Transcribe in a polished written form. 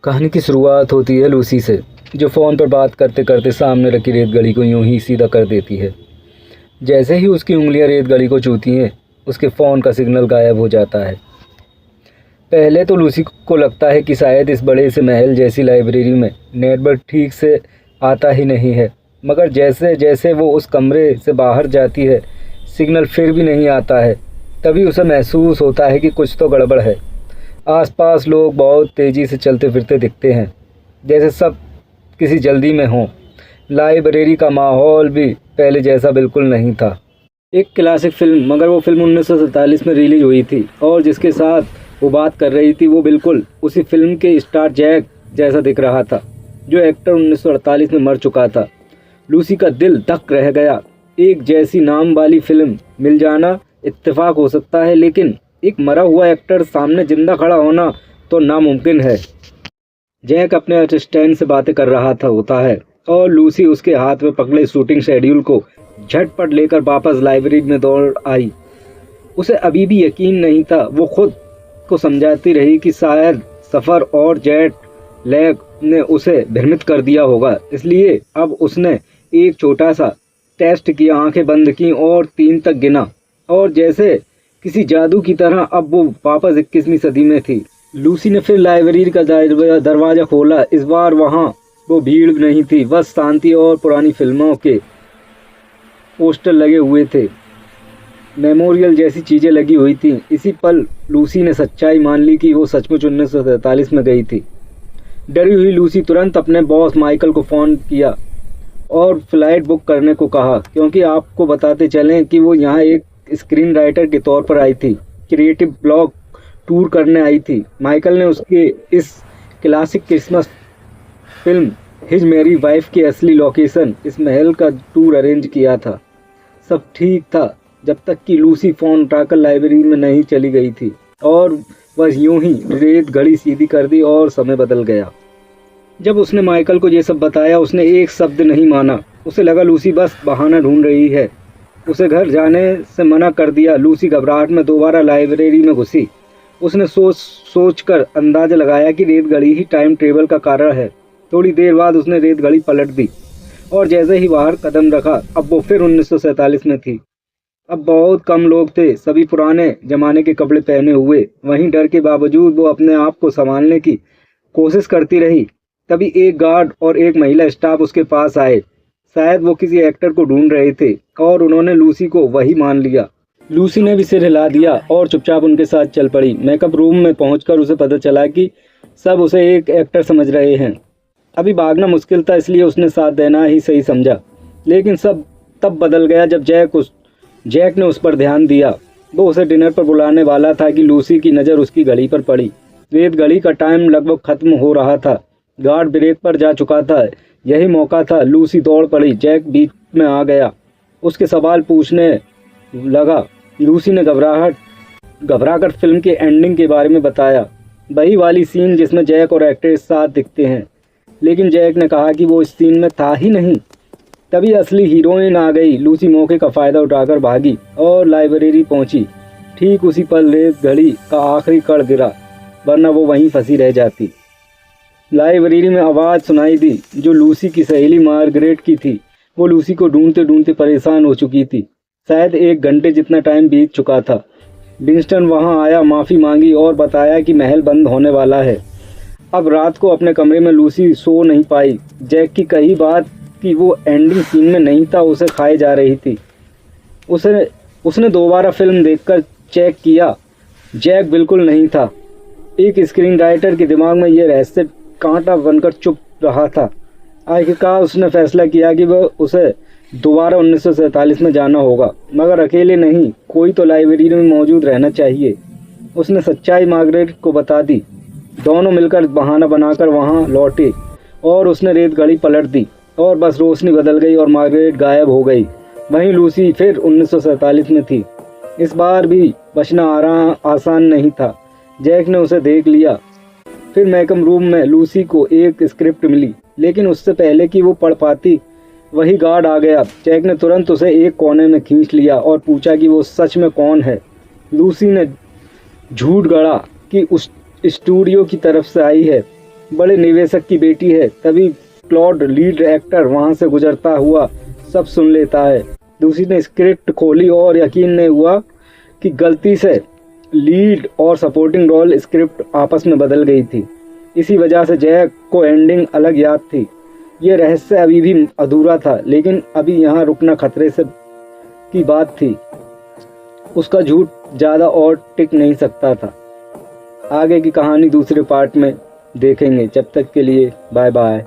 कहानी की शुरुआत होती है लूसी से, जो फ़ोन पर बात करते करते सामने रखी रेत गली को यूं ही सीधा कर देती है। जैसे ही उसकी उंगलियां रेत गली को छूती हैं, उसके फ़ोन का सिग्नल गायब हो जाता है। पहले तो लूसी को लगता है कि शायद इस बड़े से महल जैसी लाइब्रेरी में नेटवर्क ठीक से आता ही नहीं है, मगर जैसे जैसे वो उस कमरे से बाहर जाती है, सिग्नल फिर भी नहीं आता है। तभी उसे महसूस होता है कि कुछ तो गड़बड़ है। आसपास लोग बहुत तेज़ी से चलते फिरते दिखते हैं, जैसे सब किसी जल्दी में हों। लाइब्रेरी का माहौल भी पहले जैसा बिल्कुल नहीं था। एक क्लासिक फिल्म, मगर वो फिल्म 1947 में रिलीज हुई थी, और जिसके साथ वो बात कर रही थी वो बिल्कुल उसी फिल्म के स्टार जैक जैसा दिख रहा था, जो एक्टर 1948 में मर चुका था। लूसी का दिल धक रह गया। एक जैसी नाम वाली फिल्म मिल जाना इत्तेफाक हो सकता है, लेकिन एक मरा हुआ एक्टर सामने जिंदा खड़ा होना तो नामुमकिन है। जैक अपने असिस्टेंट से बातें कर रहा होता है, और लूसी उसके हाथ में पकड़े शूटिंग शेड्यूल को झटपट लेकर वापस लाइब्रेरी में दौड़ आई। उसे अभी भी यकीन नहीं था। वो खुद को समझाती रही कि शायद सफ़र और जेट लैग ने उसे भ्रमित कर दिया होगा। इसलिए अब उसने एक छोटा सा टेस्ट किया, आंखें बंद की और 3 तक गिना, और जैसे किसी जादू की तरह अब वो वापस 21वीं सदी में थी। लूसी ने फिर लाइब्रेरी का दरवाज़ा खोला। इस बार वहाँ वो भीड़ नहीं थी, बस शांति और पुरानी फिल्मों के पोस्टर लगे हुए थे। मेमोरियल जैसी चीज़ें लगी हुई थी। इसी पल लूसी ने सच्चाई मान ली कि वो सचमुच 1947 में गई थी। डरी हुई लूसी तुरंत अपने बॉस माइकल को फ़ोन किया और फ़्लाइट बुक करने को कहा, क्योंकि आपको बताते चलें कि वो यहाँ एक स्क्रीन राइटर के तौर पर आई थी, क्रिएटिव ब्लॉक टूर करने आई थी। माइकल ने उसके इस क्लासिक क्रिसमस फिल्म हिज मेरी वाइफ की असली लोकेशन, इस महल का टूर अरेंज किया था। सब ठीक था जब तक कि लूसी फ़ोन उठाकर लाइब्रेरी में नहीं चली गई थी, और बस यूं ही रेत घड़ी सीधी कर दी और समय बदल गया। जब उसने माइकल को ये सब बताया, उसने एक शब्द नहीं माना। उसे लगा लूसी बस बहाना ढूंढ रही है। उसे घर जाने से मना कर दिया। लूसी घबराहट में दोबारा लाइब्रेरी में घुसी। उसने सोच कर अंदाज़ा लगाया कि रेत घड़ी ही टाइम ट्रेवल का कारण है। थोड़ी देर बाद उसने रेत घड़ी पलट दी, और जैसे ही बाहर कदम रखा, अब वो फिर 1947 में थी। अब बहुत कम लोग थे, सभी पुराने ज़माने के कपड़े पहने हुए। वहीं डर के बावजूद वो अपने आप को संभालने की कोशिश करती रही। तभी एक गार्ड और एक महिला स्टाफ उसके पास आए। शायद वो किसी एक्टर को ढूंढ रहे थे, और उन्होंने लूसी को वही मान लिया। लूसी ने भी सिर हिला दिया और चुपचाप उनके साथ चल पड़ी। मेकअप रूम में पहुंचकर उसे पता चला कि सब उसे एक एक्टर समझ रहे हैं। अभी भागना मुश्किल था, इसलिए उसने साथ देना ही सही समझा। लेकिन सब तब बदल गया जब जैक ने उस पर ध्यान दिया। वो उसे डिनर पर बुलाने वाला था कि लूसी की नज़र उसकी घड़ी पर पड़ी। रेत घड़ी का टाइम लगभग ख़त्म हो रहा था। गार्ड ब्रेक पर जा चुका था। यही मौका था। लूसी दौड़ पड़ी। जैक बीच में आ गया, उसके सवाल पूछने लगा। लूसी ने घबराकर फिल्म के एंडिंग के बारे में बताया, वही वाली सीन जिसमें जैक और एक्टर एक साथ दिखते हैं। लेकिन जैक ने कहा कि वो इस सीन में था ही नहीं। तभी असली हीरोइन आ गई। लूसी मौके का फ़ायदा उठाकर भागी और लाइब्रेरी पहुंची। ठीक उसी पल रेत घड़ी का आखिरी कण गिरा, वरना वो वहीं फंसी रह जाती। लाइब्रेरी में आवाज़ सुनाई दी, जो लूसी की सहेली मार्गरेट की थी। वो लूसी को ढूंढते ढूंढते परेशान हो चुकी थी। शायद 1 घंटे जितना टाइम बीत चुका था। विंस्टन वहां आया, माफ़ी मांगी और बताया कि महल बंद होने वाला है। अब रात को अपने कमरे में लूसी सो नहीं पाई। जैक की कही बात कि वो एंडिंग सीन में नहीं था, उसे खाए जा रही थी। उसने दोबारा फिल्म देखकर चेक किया। जैक बिल्कुल नहीं था। एक स्क्रीन राइटर के दिमाग में यह रहस्य कांटा बनकर चुप रहा था। आखिरकार उसने फैसला किया कि वह उसे दोबारा 1947 में जाना होगा, मगर अकेले नहीं, कोई तो लाइब्रेरी में मौजूद रहना चाहिए। उसने सच्चाई मार्गरेट को बता दी। दोनों मिलकर बहाना बनाकर वहां लौटे, और उसने रेत घड़ी पलट दी, और बस रोशनी बदल गई और मार्गरेट गायब हो गई। वहीं लूसी फिर 1947 में थी। इस बार भी बचना आसान नहीं था। जैक ने उसे देख लिया। फिर मेकअप रूम में लूसी को एक स्क्रिप्ट मिली, लेकिन उससे पहले कि वो पढ़ पाती, वही गार्ड आ गया। जैक ने तुरंत उसे एक कोने में खींच लिया और पूछा कि वो सच में कौन है। लूसी ने झूठ गढ़ा कि उस स्टूडियो की तरफ से आई है, बड़े निवेशक की बेटी है। तभी क्लॉड लीड एक्टर वहाँ से गुजरता हुआ सब सुन लेता है। लूसी ने स्क्रिप्ट खोली और यकीन नहीं हुआ कि गलती से लीड और सपोर्टिंग रोल स्क्रिप्ट आपस में बदल गई थी। इसी वजह से जैक को एंडिंग अलग याद थी। ये रहस्य अभी भी अधूरा था, लेकिन अभी यहाँ रुकना खतरे से की बात थी। उसका झूठ ज़्यादा और टिक नहीं सकता था। आगे की कहानी दूसरे पार्ट में देखेंगे। जब तक के लिए बाय बाय।